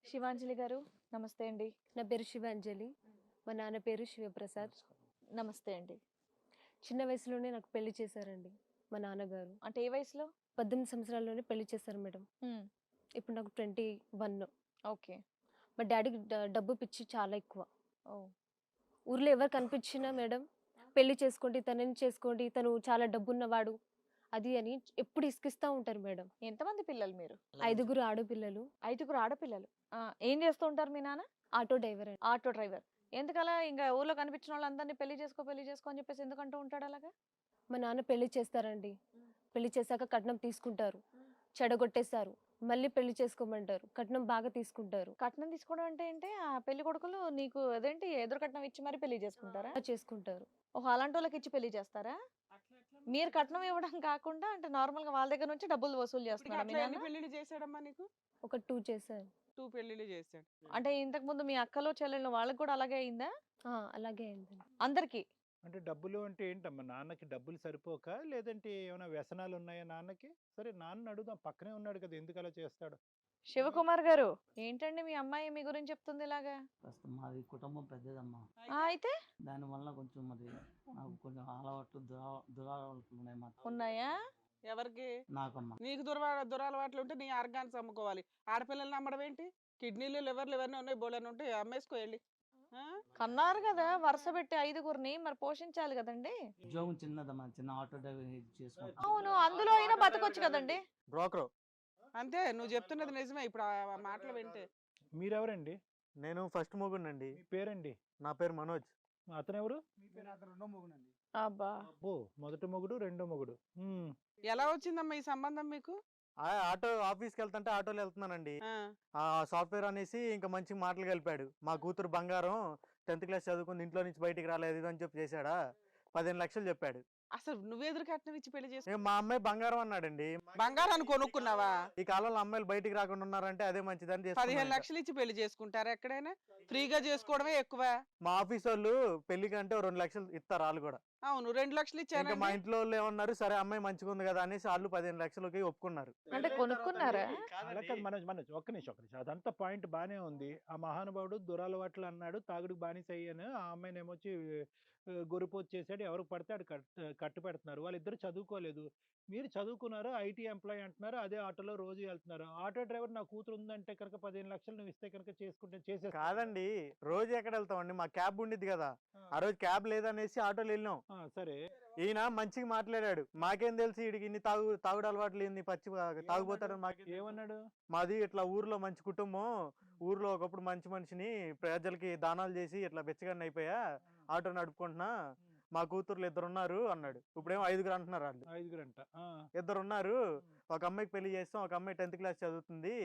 శివాంజలి గారు నమస్తే అండి. నా పేరు శివాంజలి. మా నాన్న పేరు శివప్రసాద్. నమస్తే అండి. చిన్న వయసులోనే నాకు పెళ్లి చేశారండి మా నాన్నగారు. అంటే ఏ వయసులో? 18 సంవత్సరాల్లోనే పెళ్లి చేశారు మేడం. హ్మ్. ఇప్పుడు నాకు 21. ఓకే. మా డ్యాడీకి డబ్బు పిచ్చి చాలా ఎక్కువ. ఓహ్! ఊర్లో ఎవరు కనిపించినా మేడం పెళ్లి చేసుకోండి, తనని చేసుకోండి, తను చాలా డబ్బున్నవాడు అది అని ఎప్పుడు ఇసుకిస్తా ఉంటారు మేడం. ఎంతమంది పిల్లలు మీరు? 5 ఆడపిల్లలు. 5గురు ఆడపిల్లలు. ఆ! ఏం చేస్తూ ఉంటారు మీ నాన్న? ఆటో డ్రైవర్ అండి. Auto driver. ఎందుకలా ఇంగ ఊర్లో కనిపించిన వాళ్ళందరిని పెళ్లి చేసుకో, పెళ్లి చేసుకో అని చెప్పేసి ఎందుకంటూ ఉంటాడు అలాగా? మా నాన్న పెళ్లి చేస్తారండి. పెళ్లి చేశాక కట్నం తీసుకుంటారు. చెడగొట్టేస్తారు. మళ్ళీ పెళ్లి చేసుకోమంటారు. కట్నం బాగా తీసుకుంటారు. కట్నం తీసుకోవడం అంటే ఏంటి? ఆ పెళ్లి కొడుకులు నీకు అదేంటి ఎదురు కట్నం ఇచ్చి మరి పెళ్లి చేసుకుంటారా? చేసుకుంటారు. ఓహో! అలాంటోళ్ళకి ఇచ్చి పెళ్లి చేస్తారా? మీరు కట్నం ఇవ్వడం కాకుండా అంటే నార్మల్‌గా వాళ్ళ దగ్గర నుంచి డబ్బులు వసూలు ఇప్పటికి చేస్తున్నాడా మీ అట్లా ఎన్ని నాన్న? పెళ్ళిళ్ళు చేశాడమ్మా నీకు? ఒక 2 చేశారు. 2 పెళ్ళిళ్ళు చేశాడు. అంటే ఇంతకు ముందు మీ అక్కలు, చెల్లెళ్ళు వాళ్ళకి కూడా అలాగే అయిందా? అలాగే అయిందండి. అందరికి? అంటే డబ్బులు అంటే ఏంటమ్మా? నాన్నకి డబ్బులు సరిపోక? లేదంటే ఏమైనా వ్యసనాలున్నాయా నాన్నకి? సరే నాన్నని అడుగుదాం. పక్కనే ఉన్నాడు కదా! ఎందుకలా చేస్తాడు? శివకుమార్ గారు, ఏంటండి మీ అమ్మాయి మీ గురించి చెప్తుంది ఇలాగా? ప్రస్తుతం మాది కుటుంబం పెద్దదమ్మా. అయితే? దానివల్ల కొంచెం మరి నాకు కొంచెం అలవాట్లు దురలవాట్లు ఉన్నాయి మాట. ఉన్నాయా? ఎవరికి? నాకమ్మా. నీకు దురలవాట్లు ఉంటే నీ ఆర్గాన్స్ అమ్ముకోవాలి. ఆడపిల్లల్ని అమ్మడం ఏంటి? కిడ్నీలు, లివర్లు ఇవన్నీ ఉన్నాయి, బోలెన్ని ఉంటాయి, అమ్మేసుకో వెళ్ళి. ఆ? కన్నారు కదా వరుస పెట్టి 5గురిని, మరి పోషించాలి కదండి. ఉద్యోగం చిన్నదమ్మా, చిన్న ఆటో డ్రైవర్ చేసుకుంటా. అవును, అందులో అయినా బతకొచ్చు కదండి. బ్రోకరు. అంతే, నువ్వు చెప్తున్నది నిజమే. ఇప్పుడు ఆ మాటలు వింటే మీరెవరండి? నేను ఫస్ట్ మొగుడినండి. మీ పేరండి? నా పేరు మనోజ్. అతనెవరు? అబ్బా. అబ్బో! మొదటి మొగుడు, రెండో మొగుడు. ఎలా వచ్చిందమ్మా ఈ సంబంధం మీకు? ఆటో ఆఫీస్కి వెళ్తుంటే ఆటోలో వెళ్తున్నానండి. ఆ, ఆ సాఫ్ట్వేర్ అనేసి ఇంకా మంచి మాటలు కలిపాడు. మా కూతురు బంగారం 10th క్లాస్ చదువుకుంది, ఇంట్లో నుంచి బయటికి రాలేదు ఇది అని చెప్పి చేశాడా. 15 లక్షలు చెప్పాడు. అసలు నువ్వెదురు కట్నం ఇచ్చి పెళ్లి చేసుకో? మా అమ్మాయి బంగారం అన్నాడండి. బంగారాన్ని కొనుక్కున్నావా? ఈ కాలంలో అమ్మాయిలు బయటికి రాకుండా ఉన్నారంటే అదే మంచిదని 15 చేసుకున్నాను. లక్షలు ఇచ్చి పెళ్లి చేసుకుంటారా ఎక్కడైనా? ఫ్రీగా చేసుకోవడమే ఎక్కువ. మా ఆఫీస్ వాళ్ళు పెళ్లికి అంటే 2 లక్షలు ఇస్తారు వాళ్ళు కూడా. అవును, 2 లక్షలు ఇంకా మా ఇచ్చాను. ఇంట్లో వాళ్ళు ఏమన్నారు, సరే అమ్మాయి మంచిగా ఉంది కదా అనేసి వాళ్ళు 15 లక్షలకి ఒప్పుకున్నారు. అంటే కొనుక్కున్నారా? అలా కాదు మనోజ్, ఒక్క నిమిషం. అదంతా పాయింట్ బానే ఉంది. ఆ మహానుభావుడు దురలవాట్లు అన్నాడు, తాగుడుకి బానిస అయ్యాను, ఆ అమ్మాయిని ఏమొచ్చి గొరిపోతు చేశాడు, ఎవరికి పడితే ఆడు కట్టు పెడుతున్నారు. వాళ్ళిద్దరు చదువుకోలేదు. మీరు చదువుకున్నారు, ఐటీ ఎంప్లాయ్ అంటున్నారు, అదే ఆటోలో రోజు వెళ్తున్నారు. ఆటో డ్రైవర్ నా కూతురు ఉందంటే కనుక 15 లక్షలు నువ్వు ఇస్తే కనుక చేసుకుంటే చేసే కాదండి, రోజు ఎక్కడ వెళ్తామండి, మా క్యాబ్ ఉండిద్ది కదా. ఆ రోజు క్యాబ్ లేదనేసి ఆటోలో వెళ్ళినాం. సరే. ఈయన మంచిగా మాట్లాడాడు. మాకేం తెలుసు వీడికి ఇన్ని తాగుడు అలవాట్లు, ఇన్ని పచ్చి తాగుపోతాడు. మాకు ఏమన్నాడు? మాది ఇట్లా ఊర్లో మంచి కుటుంబం, ఊర్లో ఒకప్పుడు మంచి మనిషిని, ప్రజలకి దానాలు చేసి ఇట్లా బెచ్చగాన్ని అయిపోయా, ఆటో నడుపుకుంటున్నా, మా కూతుర్లు 2 ఉన్నారు అన్నాడు. ఇప్పుడేమో 5గురు అంటున్నారు వాళ్ళు. 5గురంట. 2 ఉన్నారు, ఒక అమ్మాయికి పెళ్లి చేస్తాం, ఒక అమ్మాయి 10th క్లాస్ చదువుతుంది,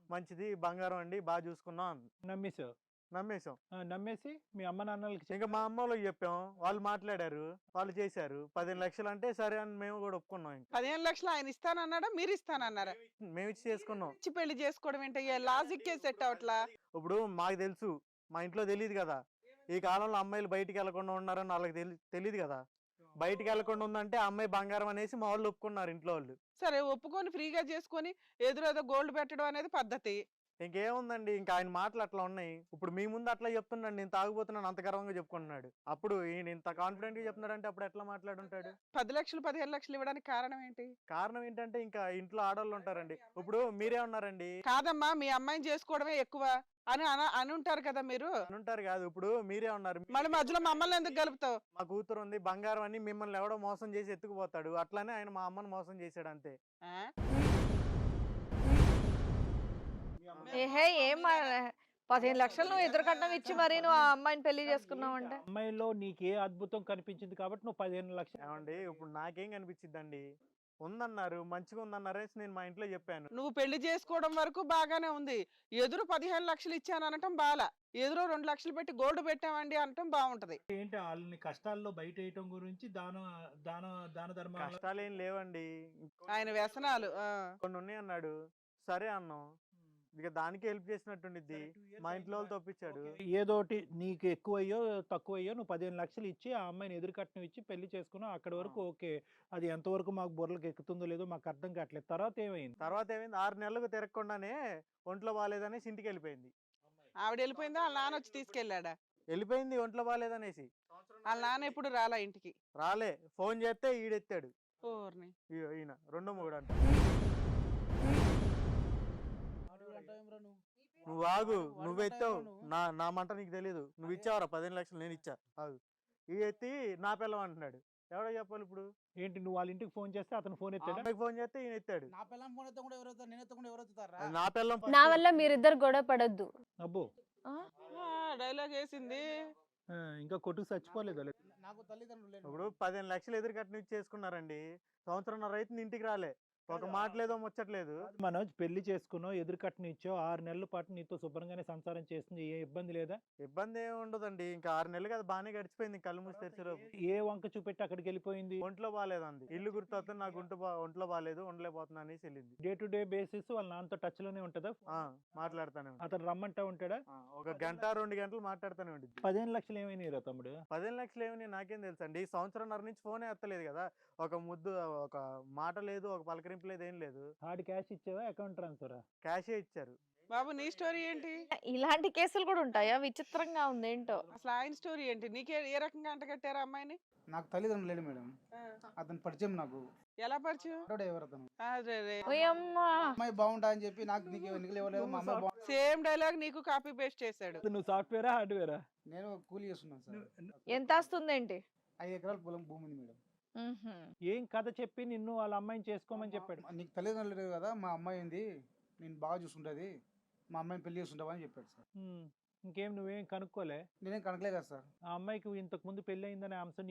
మంచిది, బంగారం అండి, బాగా చూసుకున్నాం. నమ్మేశావు? నమ్మేశాం. నమ్మేసి మీ అమ్మ నాన్నలకి ఇంకా మా అమ్మ వాళ్ళకి చెప్పాం, వాళ్ళు మాట్లాడారు, వాళ్ళు చేశారు. 15 లక్షలు అంటే సరే అని మేము కూడా ఒప్పుకున్నాం. ఇంకా 15 లక్షలు ఆయన ఇస్తానన్నాడా, మీరు ఇస్తానన్నారా? మేము ఇచ్చి చేసుకున్నాం. ఇచ్చి పెళ్లి చేసుకోవడం ఏంటయ్యా? లాజిక్కే సెట్ అవట్లా. ఇప్పుడు మాకు తెలుసు, మా ఇంట్లో తెలియదు కదా. ఈ కాలంలో అమ్మాయిలు బయటికి వెళ్లకుండా ఉన్నారని వాళ్ళకి తెలియదు కదా. బయటికి వెళ్లకుండా ఉందంటే ఆ అమ్మాయి బంగారం అనేసి మా వాళ్ళు ఒప్పుకున్నారు ఇంట్లో వాళ్ళు. సరే, ఒప్పుకొని ఫ్రీగా చేసుకొని ఎదురేదో గోల్డ్ పెట్టడం అనేది పద్ధతి. ఇంకేముందండి, ఇంకా ఆయన మాటలు అట్లా ఉన్నాయి. ఇప్పుడు మీ ముందు అట్లా చెప్తున్నాడు, నేను తాగుపోతున్నాను అంత గర్వంగా చెప్పుకుంటున్నాడు. అప్పుడు ఈయన ఇంత కాన్ఫిడెంట్ గా చెప్తున్నాడు అంటే అప్పుడు ఎట్లా మాట్లాడుంటాడు? 10 లక్షలు 15 లక్షలు ఇవ్వడానికి కారణం ఏంటి? కారణం ఏంటంటే ఇంకా ఇంట్లో ఆడవాళ్ళు ఉంటారండి. ఇప్పుడు మీరే ఉన్నారండి. కాదమ్మా, మీ అమ్మాయిని చేసుకోవడమే ఎక్కువ అని అని ఉంటారు కదా మీరు. ఉంటారు కాదు, ఇప్పుడు మీరే ఉన్నారు. మళ్ళీ మధ్యలో మమ్మల్ని ఎందుకు కలుపుతావు? మా కూతురు ఉంది, బంగారం అని మిమ్మల్ని ఎవడో మోసం చేసి ఎత్తుకుపోతాడు. అట్లానే ఆయన మా అమ్మని మోసం చేశాడు అంతే. ఆ? ఏహే ఏం 15 లక్షలు నువ్వు ఎదురు కట్నం ఇచ్చి మరి నువ్వు ఆ అమ్మాయిని పెళ్లి చేసుకున్నావు అంటే? అమ్మాయిలో నీకే అద్భుతం కనిపించింది కాబట్టి నువ్వు 15 లక్షలు. ఏమండి, ఇప్పుడు నాకేం కనిపించిద్దండి, ఉందన్నారు, మంచిగా ఉందన్నారేసి నేను మా ఇంట్లో చెప్పాను. నువ్వు పెళ్లి చేసుకోవడం వరకు బాగానే ఉంది. ఎదురు 15 లక్షలు ఇచ్చాను అనటం బాలా. ఎదురు 2 లక్షలు పెట్టి గోల్డ్ పెట్టామండి అనటం బాగుంటది. ఏంటి వాళ్ళని కష్టాల్లో బయట వేయటం గురించి దాన ధర్మ కష్టాలేం లేవండి, ఆయన వ్యసనాలు. కొన్ని ఉన్నాయి అన్నాడు. సరే అన్నాం. ఇక దానికి హెల్ప్ చేసినట్టుండిద్ది. మా ఇంట్లో వాళ్ళు తప్పించాడు. ఏదోటి నీకు ఎక్కువయ్యో తక్కువయ్యో నువ్వు 15 లక్షలు ఇచ్చి ఆ అమ్మాయిని ఎదురు కట్నం ఇచ్చి పెళ్లి చేసుకున్నావు. అక్కడి వరకు ఓకే. అది ఎంతవరకు మాకు బుర్రలకు ఎక్కుతుందో లేదో మాకు అర్థం కావట్లేదు. తర్వాత ఏమైంది? తర్వాత ఏమైంది, 6 నెలలకు తిరగకుండానే ఒంట్లో బాగాలేదనేసి ఇంటికి వెళ్ళిపోయింది. ఆవిడ వెళ్ళిపోయిందా వాళ్ళ నాన్న వచ్చి తీసుకెళ్ళాడా? వెళ్ళిపోయింది ఒంట్లో బాగాలేదనేసి. వాళ్ళ నాన్న ఎప్పుడు రాలా ఇంటికి? రాలే. ఫోన్ చేస్తే ఈడెత్తాడు. ఓర్ని. ఈయన రెండో మొగుడు అంట. నువ్వు ఆగు, నువ్వెత్తావు. నా మంట నీకు తెలీదు. నువ్వు ఇచ్చావరా 15 లక్షలు? నేను ఇచ్చా. ఆగు. ఈ ఎత్తి నా పిల్లం అంటున్నాడు. ఎవడో చెప్పాలి ఇప్పుడు? ఏంటి నువ్వు వాళ్ళ ఇంటికి ఫోన్ చేస్తే అతను ఫోన్ ఎత్తాడా? అమ్మాయికి ఫోన్ చేస్తే ఈయన ఎత్తాడు. నా పిల్లం ఫోన్ ఎత్తా కూడా ఎవరు ఎత్తారు? నేను ఎత్తా కూడా ఎవరు ఎత్తుతారా? అది నా పిల్లం. నా వల్ల మీరిద్దరు గొడవ పడొద్దు. అబ్బో డైలాగ్ వేసింది. ఇంకా కొట్టుకు చచ్చిపోలేదు. నాకు తల్లిదండ్రులు లేరు. ఇప్పుడు 15 లక్షలు ఎదురు కట్నం ఇచ్చి చేసుకున్నారండి. సంవత్సరంన్నర రైతు ఇంటికి రాలే. ఒక మాటలేదో ముచ్చట్లేదు. మనోజ్ పెళ్లి చేసుకున్నావు, ఎదురు కట్నం ఇచ్చావు, 6 నెలల పాటు నీతో శుభ్రంగానే సంసారం చేస్తుంది. ఏ ఇబ్బంది లేదా? ఇబ్బంది ఏమి ఉండదండి. ఇంకా 6 నెలలు కదా బాగానే గడిచిపోయింది. కళ్ళు మూసి తెరిచేలోపు ఏ వంక చూపెట్టి అక్కడికి వెళ్ళిపోయింది? ఒంట్లో బాగాలేదండి. ఇల్లు గుర్తొస్తుంది, నాకు ఒంట్లో బాగాలేదు, ఉండలేకపోతున్నా అనేసి వెళ్ళింది. డే టు డే బేసిస్ వాళ్ళ నాన్నతో టచ్ లోనే ఉంటుందా? మాట్లాడుతానే ఉంటుంది. అతను రమ్మంటా ఉంటాడా? ఒక గంట 2 గంటలు మాట్లాడుతూనే ఉంటుంది. 15 లక్షలు ఏమైనా తమ్ముడు? 15 లక్షలు ఏమని నాకేం తెలుసండి. సంవత్సరంన్నర నుంచి ఫోనే ఎత్తలేదు కదా. ఒక ముద్దు, ఒక మాట లేదు, ఒక పలకరింపు లేదు, ఏం లేదు. హార్డ్ క్యాష్ ఇచ్చావా, అకౌంట్ ట్రాన్స్ఫరా? క్యాషే ఇచ్చారు. బాబు నీ స్టోరీ ఏంటి? ఇలాంటి కేసులు కూడా ఉంటాయా? విచిత్రంగా ఉంది ఏంటో. అసలు ఆయన స్టోరీ ఏంటి? నీకే ఏ రకంగా అంటగట్టారా అమ్మాయిని? నాకు తల్లిదండ్రులు లేడు మేడం. అతను పరిచయం నాకు. ఎలా పరిచయం? ఎవరు అతను? ఓయమ్మా. అమ్మాయి బాగుంటా అని చెప్పి నాకు నీకు ఎన్నికలు ఇవ్వలేదు. మా అమ్మాయి బాగుంది. సేమ్ డైలాగ్ నీకు కాపీ పేస్ట్ చేశాడు. నువ్వు సాఫ్ట్వేరా హార్డ్వేరా? నేను కూలి చేస్తున్నాను సార్. ఎంత వస్తుందేంటి? 5 ఎకరాల పొలం భూమి ఉంది మేడం. ఏం కథ చెప్పి నిన్ను వాళ్ళ అమ్మాయిని చేసుకోమని చెప్పాడు? నీకు తల్లిదండ్రులు లేరు కదా, మా అమ్మాయి ఉంది, నేను బాగా చూసుకుంటుంది, మా అమ్మాయిని పెళ్లి చేసుకుంటావా అని చెప్పాడు సార్. ఇంకేం నువ్వేం కనుక్కోలే? నేనేం కనకలే కదా సార్. ఆ అమ్మాయికి ఇంతకు ముందు పెళ్లి అయిందనే అంశం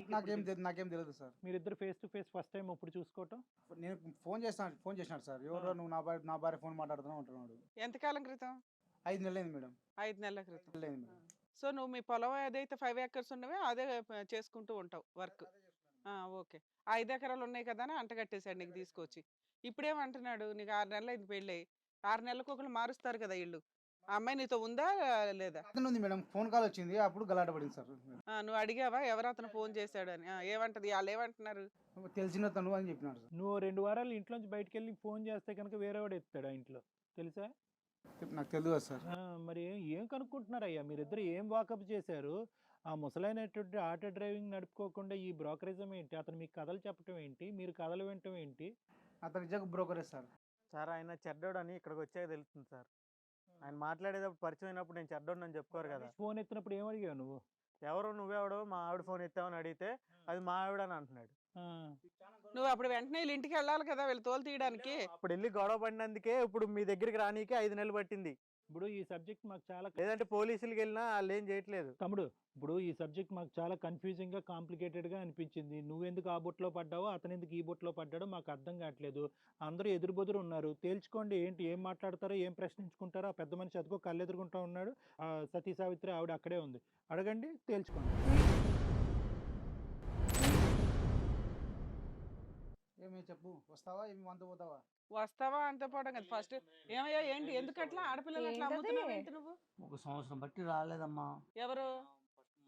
నాకేం తెలియదు సార్. మీరిద్దరు face to face first time ఇప్పుడు చూసుకోవటం? నేను ఫోన్ చేసినాడు సార్. ఎవరో నువ్వు నా భార్య ఫోన్ మాట్లాడుతున్నావు అంటున్నాడు. ఎంతకాలం క్రితం? 5 నెలలు అయింది మేడం. 5 నెలల క్రితం. అయింది మేడం. సో నువ్వు మీ పొలం ఏదైతే 5 acres ఉన్నవే అదే చేసుకుంటూ ఉంటావు వర్క్. ఓకే. 5 ఎకరాలు ఉన్నాయి కదా అని అంటగట్టేశాడు నీకు తీసుకొచ్చి. ఇప్పుడేమంటున్నాడు? నీకు 6 నెలలు అయింది పెళ్ళి. 6 నెలలకు ఒకరు మారుస్తారు కదా ఇల్లు. ఆ అమ్మాయి నీతో ఉందా లేదా? అతను ఉంది మేడం. ఫోన్ కాల్ వచ్చింది, అప్పుడు గలాట పడింది సార్. నువ్వు అడిగావా ఎవరు అతను ఫోన్ చేశాడు అని? ఏమంటది? వాళ్ళు ఏమంటున్నారు? తెలిసిన తను అని చెప్పినాడు సార్. నువ్వు 2 వారాలు ఇంట్లోంచి బయటకు వెళ్ళి ఫోన్ చేస్తే కనుక వేరేవాడు ఎత్తాడు ఆ ఇంట్లో, తెలుసా? నాకు తెలియదు కదా సార్. మరి ఏం కనుక్కుంటున్నారయ్యా మీరిద్దరు? ఏం వాకప్ చేశారు? ఆ ముసలైనటువంటి ఆటో డ్రైవింగ్ నడుపుకోకుండా ఈ బ్రోకరిజం ఏంటి? అతను మీకు కథలు చెప్పటం ఏంటి? మీరు కథలు వినటం ఏంటి? అతను నిజంగా బ్రోకరే సార్. సార్ ఆయన చెడ్డోడు అని ఇక్కడికి వచ్చాక తెలుస్తుంది సార్. ఆయన మాట్లాడేటప్పుడు పరిచయం అయినప్పుడు నేను చెడ్డోడు అని చెప్పుకోరు కదా. ఫోన్ ఎత్తినప్పుడు ఏం అడిగావు నువ్వు? ఎవరు నువ్వెవడో? మా ఆవిడ ఫోన్ ఎత్తావని అడిగితే అది మా ఆవిడ అని అంటున్నాడు. నువ్వు అప్పుడు వెంటనే వీళ్ళ ఇంటికి వెళ్ళాలి కదా వీళ్ళు తోలు తీయడానికి. అప్పుడు వెళ్ళి గొడవ పడినందుకే ఇప్పుడు మీ దగ్గరికి రానీకే 5 నెలలు పట్టింది. ఇప్పుడు ఈ సబ్జెక్ట్ మాకు చాలా లేదంటే పోలీసులకి వెళ్ళినా వాళ్ళు ఏం చేయట్లేదు. తమ్ముడు, ఇప్పుడు ఈ సబ్జెక్ట్ మాకు చాలా కన్ఫ్యూజింగ్ గా, కాంప్లికేటెడ్ గా అనిపించింది. నువ్వెందుకు ఆ బొట్లో పడ్డావో, అతను ఎందుకు ఈ బొట్లో పడ్డాడో మాకు అర్థం కావట్లేదు. అందరూ ఎదురుబెదురు ఉన్నారు. తేల్చుకోండి. ఏంటి, ఏం మాట్లాడతారో, ఏం ప్రశ్నించుకుంటారో. ఆ పెద్ద మనిషి అదిగో కళ్ళు ఎదుర్కొంటా ఉన్నాడు. సతీ సావిత్రి ఆవిడ అక్కడే ఉంది. అడగండి, తేల్చుకోండి. ఏమి చెప్పు, వస్తావా? ఏమి వంత పోతావా? వస్తావా అంత పోవడం కదా ఫస్ట్. ఏమయ్యా ఏంటి? ఎందుకట్లా ఆడపిల్లలు అట్లా ఏంటది? అమ్ముతున్నావు ఏంటి నువ్వు? ఒక సంవత్సరం బట్టి రాలేదమ్మా. ఎవరు?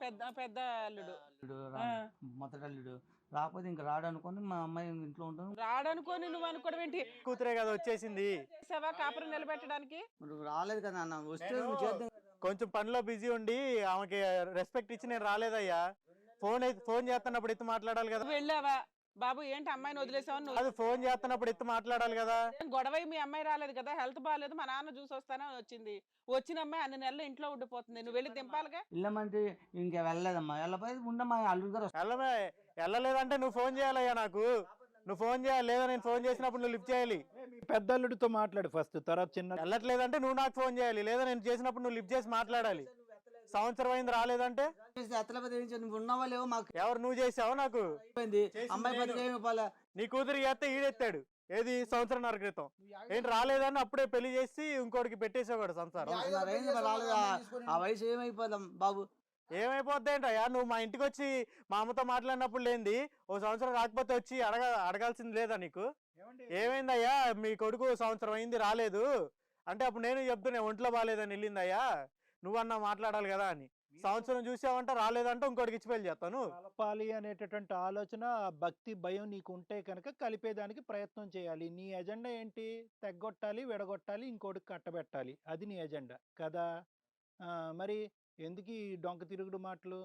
పెద్ద అల్లుడు. మొదటి అల్లుడు రాకపోతే ఇంకా రాడనుకొని మా అమ్మాయి ఇంట్లో ఉంటాను. రాడనుకోని నువ్వు అనుకోవడం ఏంటి? కూతురే కదా వచ్చేసింది. చేసావా కాపురం నిలబెట్టడానికి? మరి రాలేదు కదా అన్న. వస్తే నువ్వు చేద్దాం. కొంచెం పనిలో బిజీ ఉండి ఆమెకి రెస్పెక్ట్ ఇచ్చి నేను రాలేదయ్యా. ఫోన్ చేస్తున్నప్పుడు ఎత్తి మాట్లాడాలి కదా. నువ్వు వెళ్ళావా? బాబు ఏంటి అమ్మాయిని వదిలేసావు? నువ్వు అది ఫోన్ చేస్తున్నప్పుడు ఎత్తి మాట్లాడాలి కదా. గొడవ మీ అమ్మాయి రాలేదు కదా, హెల్త్ బాగాలేదు, మా నాన్న చూసి వస్తానని వచ్చింది. వచ్చిన అమ్మాయి అన్ని నెలలు ఇంట్లో ఉండిపోతుంది. నువ్వు వెళ్ళి దింపాలిగా. వెళ్ళమంటే ఇంకా వెళ్ళలేదమ్మా. వెళ్ళపోయి ఉండమ్మా, అల్లుడు గారు వెళ్ళలేదంటే నువ్వు ఫోన్ చేయాలయ్యా నాకు. నువ్వు ఫోన్ చేయాలి. లేదా నేను ఫోన్ చేసినప్పుడు నువ్వు లిఫ్ట్ చేయాలి. పెద్ద అల్లుడితో మాట్లాడు ఫస్ట్, తర్వాత చిన్న. వెళ్ళట్లేదంటే నువ్వు నాకు ఫోన్ చేయాలి. లేదా నేను చేసినప్పుడు నువ్వు లిఫ్ట్ చేసి మాట్లాడాలి. సంవత్సరం అయింది రాలేదంటే నువ్వు ఉన్నావా లేవో మాకు ఎవరు నువ్వు చేసావు? నాకు అమ్మాయి బతికే నీ కూతురు చేస్తే ఈడెత్తాడు. ఏది? సంవత్సరంన్నర క్రితం. ఏంటి రాలేదని అప్పుడే పెళ్లి చేసి ఇంకోటికి పెట్టేసేవాడు సంసారం. ఆ వయసు ఏమైపోదాం బాబు? ఏమైపోద్ది ఏంటయ్యా? నువ్వు మా ఇంటికి వచ్చి మా అమ్మతో మాట్లాడినప్పుడు లేనిది ఓ సంవత్సరం రాకపోతే వచ్చి అడగాల్సింది లేదా నీకు? ఏమైందయ్యా మీ కొడుకు సంవత్సరం అయింది రాలేదు అంటే అప్పుడు నేను చెప్తున్నా ఒంట్లో బాగాలేదని వెళ్ళిందయ్యా, నువ్వన్నా మాట్లాడాలి కదా అని. సంవత్సరం చూసావంటే రాలేదంటే ఇంకోటికి ఇచ్చి పెళ్లి చేస్తాను. కలపాలి అనేటటువంటి ఆలోచన, భక్తి, భయం నీకు ఉంటే కనుక కలిపేదానికి ప్రయత్నం చేయాలి. నీ ఎజెండా ఏంటి? తెగ్గొట్టాలి, విడగొట్టాలి, ఇంకోటికి కట్టబెట్టాలి. అది నీ ఎజెండా కదా. మరి ఎందుకు ఈ డొంక తిరుగుడు మాటలు?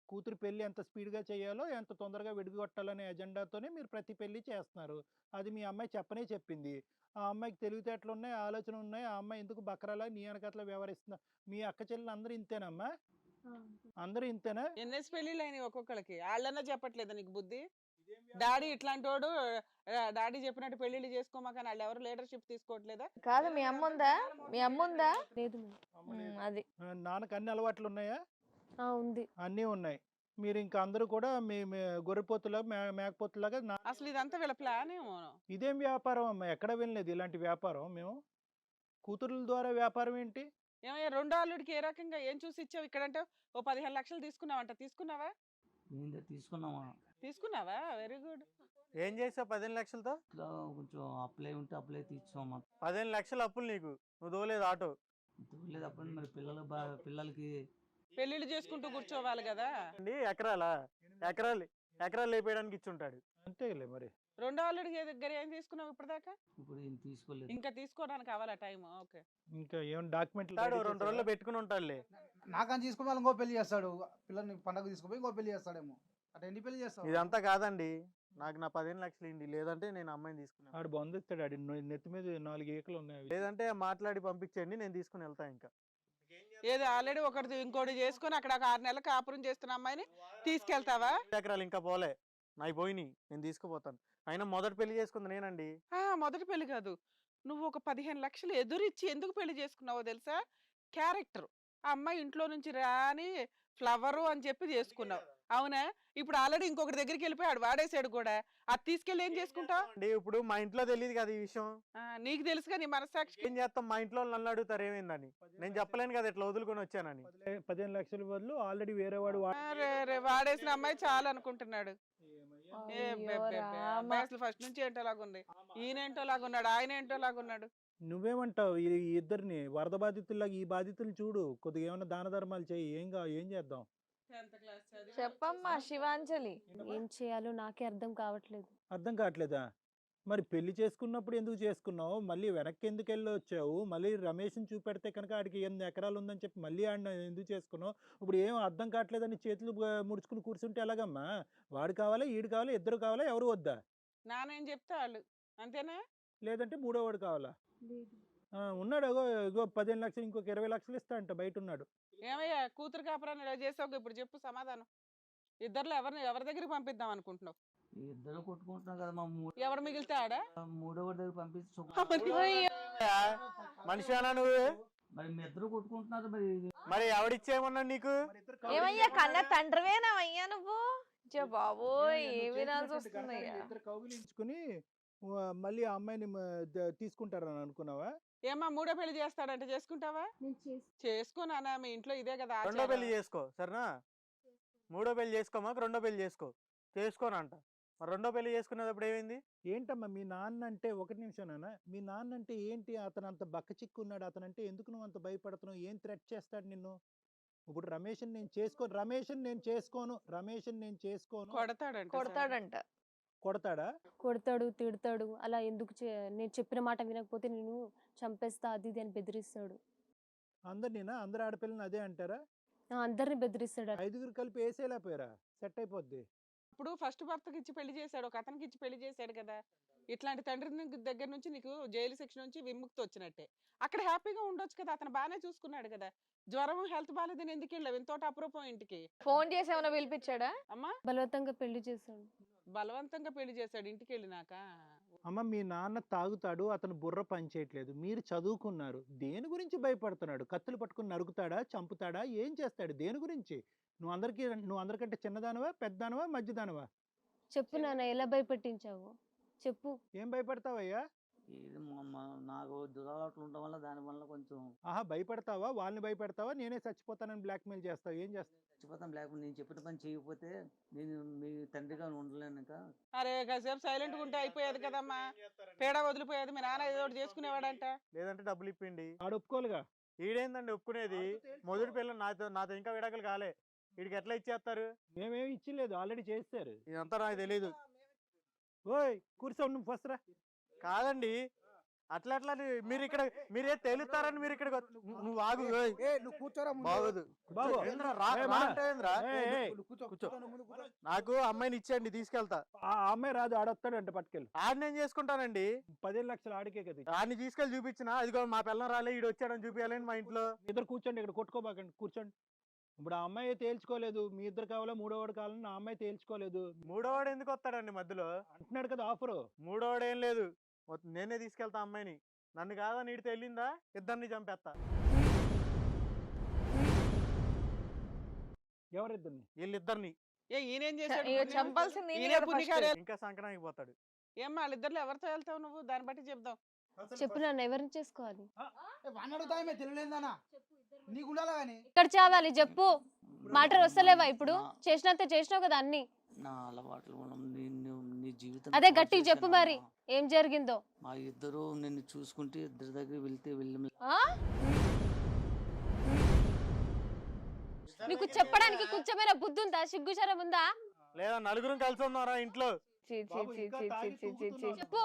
కూతురు పెళ్లి ఎంత స్పీడ్గా చేయాలో, ఎంత తొందరగా విడిగొట్టాలనే ఎజెండాతోనే మీరు ప్రతి పెళ్లి చేస్తున్నారు. అది మీ అమ్మాయి చెప్పనే చెప్పింది. ఆ అమ్మాయికి తెలివితేటలు ఉన్నాయి, ఆలోచన ఉన్నాయి. ఆ అమ్మాయి ఎందుకు బకరాలా నీ వెనకట్లా వ్యవహరిస్తుందా? మీ అక్క చెల్లెలు అందరూ ఇంతేనమ్మా? అందరూ ఇంతేనా? ఎన్ఎస్ పెళ్ళిళ్ళు అయినాయి ఒక్కొక్కరికి, వాళ్ళన్నా చెప్పట్లేదా నీకు బుద్ధి? డాడీ ఇట్లాంటి వాడు, డాడీ చెప్పినట్టు పెళ్లిళ్ళు చేసుకోమా, కానీ వాళ్ళు ఎవరు లీడర్షిప్ తీసుకోవట్లేదా? కాదు, మీ అమ్మ ఉందా? మీ అమ్మ ఉందా? లేదు మేడం. అది నాన్నకు అన్ని అలవాట్లు ఉన్నాయా? ఉంది. అన్నీ ఉన్నాయి. మీరు ఇంకా అందరూ కూడా మీ మీ గొర్రెపోతులా మేకపోతులాగా అసలు ఇదంతా వీళ్ళ ప్లాన్ ఏమో. ఇదేం వ్యాపారం అమ్మా? ఎక్కడ వినలేదు ఇలాంటి వ్యాపారం మేము. కూతురుల ద్వారా వ్యాపారం ఏంటి? ఏమయ్యా, రెండో అల్లుడికి ఏ రకంగా ఏం చూసి ఇచ్చావు? ఇక్కడంటే ఓ 15 లక్షలు తీసుకున్నావంట, తీసుకున్నావా? ఏంటో తీసుకున్నామా, తీసుకున్నావా? Very good. ఏం చేసావు 15 లక్షలతో? ఇట్లా కొంచెం అప్లై ఉంటే అప్లై తీసుకోమా. 15 లక్షల అప్పులు నీకు, నువ్వు దోలేదు ఆటో. లేదు అప్పుడు మరి పిల్లలకి పెళ్లిళ్ళు చేసుకుంటూ కూర్చోవాలి కదా. అండి ఎకరాలు లేపేయడానికి ఇచ్చుంటాడు. అంతేలే మరి. రెండో అల్లుడికి దగ్గర ఏం తీసుకున్నావు ఇప్పటిదాకా? ఇప్పుడు ఏం తీసుకోలేదు. ఇంకా తీసుకోవడానికి కావాలా టైం? ఓకే. ఇంకా ఏమైనా డాక్యుమెంట్లు తాడు 2 రోజుల్లో పెట్టుకుని ఉంటాడులే. నాకని తీసుకుని వాళ్ళు ఇంకో పెళ్లి చేస్తాడు, పిల్లల్ని పండగ తీసుకుపోయి ఇంకో పెళ్లి చేస్తాడేమో. అటు ఎన్ని పెళ్లి చేస్తాడు? ఇదంతా కాదండి, నాకు నా 15 లక్షలు ఇండి, లేదంటే నేను అమ్మాయిని తీసుకున్నాను. ఆడు బంధిస్తాడు. ఆడి నెత్తి మీద 4 ఈకలు ఉన్నాయి అవి. లేదంటే మాట్లాడి పంపించండి, నేను తీసుకుని వెళ్తా. ఇంకా ఏదో ఆల్రెడీ ఒకటి ఇంకోటి చేసుకొని అక్కడ 6 నెలలు కాపురం చేస్తున్న అమ్మాయిని తీసుకెళ్తావా? ఎకరాలు ఇంకా పోలే, నాయి పోయినాయి, నేను తీసుకుపోతాను. అయినా మొదటి పెళ్లి చేసుకుంది నేనండి. మొదటి పెళ్లి కాదు, నువ్వు ఒక 15 లక్షలు ఎదురిచ్చి ఎందుకు పెళ్లి చేసుకున్నావో తెలుసా? క్యారెక్టర్. ఆ అమ్మాయి ఇంట్లో నుంచి రాని ఫ్లవరు అని చెప్పి చేసుకున్నావు, అవునా? ఇప్పుడు ఆల్రెడీ ఇంకొకటి దగ్గరికి వెళ్ళిపోయాడు, వాడేసాడు కూడా. అది తీసుకెళ్ళి ఏం చేసుకుంటావు? అంటే ఇప్పుడు మా ఇంట్లో తెలియదు కదా ఈ విషయం. నీకు తెలుసుగా, నీ మనస్సాక్షి. ఏం చేస్తాం, మా ఇంట్లో వాళ్ళు నన్ను అడుగుతారు ఏమైందని. నేను చెప్పలేను కదా ఇట్లా వదులుకొని వచ్చానని. 15 లక్షల బదులు ఆల్రెడీ వేరే వాడు వాడేసిన అమ్మాయి చాలు అనుకుంటున్నాడు. అయ్యో రామ. అసలు ఫస్ట్ నుంచి ఏంటోలాగుంది, ఈయనేంటో లాగున్నాడు, ఆయన ఏంటో లాగున్నాడు. నువ్వేమంటావు? ఈ ఇద్దరిని వరద బాధితుల్లాగా ఈ బాధితులు చూడు, కొద్దిగా ఏమైనా దాన ధర్మాలు చేయి. ఏం చేద్దాం? చెప్పమ్మా శివాంజలి. ఏం చేయాలో నాకే అర్థం కావట్లేదు. అర్థం కావట్లేదా? మరి పెళ్లి చేసుకున్నప్పుడు ఎందుకు చేసుకున్నావు? మళ్ళీ వెనక్కి ఎందుకు వెళ్ళి వచ్చావు? మళ్ళీ రమేష్ని చూపెడితే కనుక ఆడికి 8 ఎకరాలు ఉందని చెప్పి మళ్ళీ ఆడిని ఎందుకు చేసుకున్నావు? ఇప్పుడు ఏం అర్థం కావట్లేదని చేతులు ముడుచుకుని కూర్చుంటే ఎలాగమ్మా? వాడు కావాలా, ఈడు కావాలా, ఇద్దరు కావాలా, ఎవరు వద్దా? నానేం చెప్తా వాళ్ళు అంతేనా? లేదంటే మూడో వాడు కావాలా? ఉన్నాడు ఇగో 15 లక్షలు, ఇంకొక 20 లక్షలు ఇస్తా అంట, బయట ఉన్నాడు. ఏమయ్యా, కూతురు కాపురాన్ని ఇలా చేసావు, ఇప్పుడు చెప్పు సమాధానం. ఇద్దరులో ఎవరి దగ్గరికి పంపిద్దాం అనుకుంటున్నావు? ఇద్దరు కొట్టుకుంటున్నాం కదా, మా ఎవరు మిగిలితే ఆడ? మూడో దగ్గర పంపించి మనిషి అన్నా నువ్వు? మరి మీ ఇద్దరు కొట్టుకుంటున్నారు మరి ఎవడిచ్చేయమన్నా నీకు? ఏమయ్యా, కన్న తండ్రివేనావయ్యా నువ్వు? బాబోయ్, ఏ వినాల్సి వస్తుందయ్యా. ఇద్దరు కౌగిలించుకుని మళ్ళీ ఆ అమ్మాయిని తీసుకుంటారని అనుకున్నావా? ఏమా, మూడో పెళ్లి చేస్తాడంటే చేసుకుంటావా? చేసుకోనా, మీ ఇంట్లో ఇదే కదా రెండో పెళ్లి చేసుకో సరేనా? మూడో పెళ్లి చేసుకోమాక రెండో పెళ్లి చేసుకోనంట. మరి రెండో పెళ్లి చేసుకునేటప్పుడు ఏమైంది? ఏంటమ్మా మీ నాన్న అంటే, ఒకటి నిమిషం, మీ నాన్న అంటే ఏంటి? అతను అంత బక్క చిక్కున్నాడు, అతనంటే ఎందుకు నువ్వు అంత భయపడుతున్నావు? ఏం థ్రెట్ చేస్తాడు నిన్ను? ఇప్పుడు రమేష్ని నేను చేసుకోను కొడతాడంట. కొడతాడా? కొడతాడు, తిడతాడు. అలా ఎందుకు నేను చెప్పిన మాట వినకపోతే నేను చంపేస్తా, అది ఇది అని బెదిరిస్తాడు. అందరు ఆడపిల్లని అదే అంటారా? అందరిని బెదిరిస్తాడు. 5గురు కలిపి వేసేలేకపోయారా? సెట్ అయిపోద్ది. ఇప్పుడు ఫస్ట్ భర్తకి ఇచ్చి పెళ్లి చేశాడు, ఒక అతనికి ఇచ్చి పెళ్లి చేశాడు కదా. ఇట్లాంటి తండ్రి దగ్గర నుంచి నీకు జైలు శిక్ష నుంచి విముక్తి వచ్చినట్టే. అక్కడ హ్యాపీగా ఉండొచ్చు కదా, అతను బాగానే చూసుకున్నాడు కదా. జ్వరం, హెల్త్ బాగాలేదని ఎందుకు వెళ్ళావు ఇంతోటి అప్రూపం ఇంటికి? ఫోన్ చేసి ఏమైనా పిలిపించాడా? అమ్మా, బలవంతంగా పెళ్లి చేశాడు. బలవంతంగా పెళ్లి చేశాడు ఇంటికి వెళ్ళినాక? అమ్మ, మీ నాన్న తాగుతాడు, అతను బుర్ర పనిచేయట్లేదు. మీరు చదువుకున్నారు, దేని గురించి భయపడుతున్నాడు? కత్తులు పట్టుకుని నరుకుతాడా, చంపుతాడా, ఏం చేస్తాడు? దేని గురించి? నువ్వు అందరికంటే చిన్నదానవా, పెద్దదానవా, మధ్యదానవా? చెప్పు నాన్న, ఎలా భయపెట్టించావు చెప్పు. ఏం భయపడతావయ్యా? ఇది నాకు దురలవాట్లు ఉండడం వల్ల దానివల్ల కొంచెం ఆహా, భయపెడతావా? వాళ్ళని భయపెడతావా? నేనే చచ్చిపోతానని బ్లాక్మెయిల్ చేస్తావు? ఏం చేస్తావు? చచ్చిపోతాం, లేకపోతే నేను చెప్పిన పని చేయకపోతే నేను మీ తండ్రిగా ఉండలేను ఇంకా. అరే కాసేపు సైలెంట్ గా ఉంటే అయిపోయేది కదమ్మా, పేడ వదిలిపోయేది. మీ నాన్న ఏదో ఒకటి చేసుకునేవాడంట. లేదంటే డబ్బులు ఇప్పిండి. ఆడు ఒప్పుకోలుగా. ఈడేందండి ఒప్పుకునేది? మొదటి పిల్లలు నాతో ఇంకా విడాకులు కాలే, వీడికి ఎట్లా ఇచ్చేస్తారు? మేమేమి ఇచ్చిలేదు, ఆల్రెడీ చేస్తారు. ఇదంతా నాకు తెలీదు. ఓయ్ కూర్చో, నువ్వు ఫస్ట్ రా. కాదండి, అట్లా అట్లా మీరే తేలుతారని మీరు ఇక్కడ నువ్వు ఆగు. ఓయ్. నువ్వు కూర్చోరా ముందు. బాగోదు. బాబు, ఏంద్రా, రా ఏ, రా మన- అంటే ఏంద్రా? నువ్వు కూర్చో. కూర్చో. నువ్వు ముందు కూర్చో. నాకు అమ్మాయిని ఇచ్చేయండి, తీసుకెళ్తా. ఆ అమ్మాయి రాదు, ఆడొస్తాడంట పట్టుకెళ్ళి. ఆడిని నేను చేసుకుంటానండి. 15 లక్షలు ఆడికే కదా. ఆడిని తీసుకెళ్ళి చూపించిన, అదిగో మా పిల్లం రాలే, ఈడు వచ్చాడని చూపించాలని మా ఇంట్లో. ఇద్దరు కూర్చోండి, ఇక్కడ కొట్టుకోబాకండి, కూర్చోండి. ఇప్పుడు ఆ అమ్మాయి తేల్చుకోలేదు, మీ ఇద్దరు కావాలా మూడోవాడు కావాలని ఆ అమ్మాయి తేల్చుకోలేదు మూడోవాడు ఎందుకు వస్తాడండి మధ్యలో? అంటున్నాడు కదా ఆఫరు. మూడోవాడు ఏం లేదు, నేనే తీసుకెళ్తా అమ్మాయిని. నన్ను కాదని ఈడితే వెళ్ళిందా ఇద్దరిని చంపేస్తా. ఎవరిద్దరిని? వీళ్ళిద్దరిని. ఈయనేం చేశాడు? ఇక చంపాల్సింది ఈయనే ఈయనే కదా పుణ్యకార్యాలు. ఇంకా సంక్రాంతికి పోతాడు. ఏమ్మా వాళ్ళిద్దరిలో ఎవరితో వెళ్తావు నువ్వు? దాన్ని బట్టి చెప్దాం. చెప్పు నాన్న, ఎవరిని చేసుకోవాలి? వాడిని అడుగుతామే తెలియలేదనా నీకు ఉండాలా కానీ. ఇక్కడ చావాలి చెప్పు. మాటలు వస్తలేవా ఇప్పుడు? చేసినంత చేసినావు కదా అన్ని. నా అలవాట్లు నీ జీవితం అదే పాడు గట్టిగా చెప్పు చేశానమ్మా. మరి ఏం జరిగిందో. మా ఇద్దరు నిన్ను చూసుకుంటే ఇద్దరి దగ్గర వెళ్తే వెళ్ళం. ఆ? నీకు చెప్పడానికి కూర్చోమైన బుద్ధి ఉందా? సిగ్గుచరం ఉందా? లేదా నలుగురం కలిసి ఉన్నారా ఇంట్లో? చీ, చీ, బాబు, చీ, ఇంకా చీ, తాగి చీ, చీ, చీ. తూగుతున్నాడు. చెప్పు.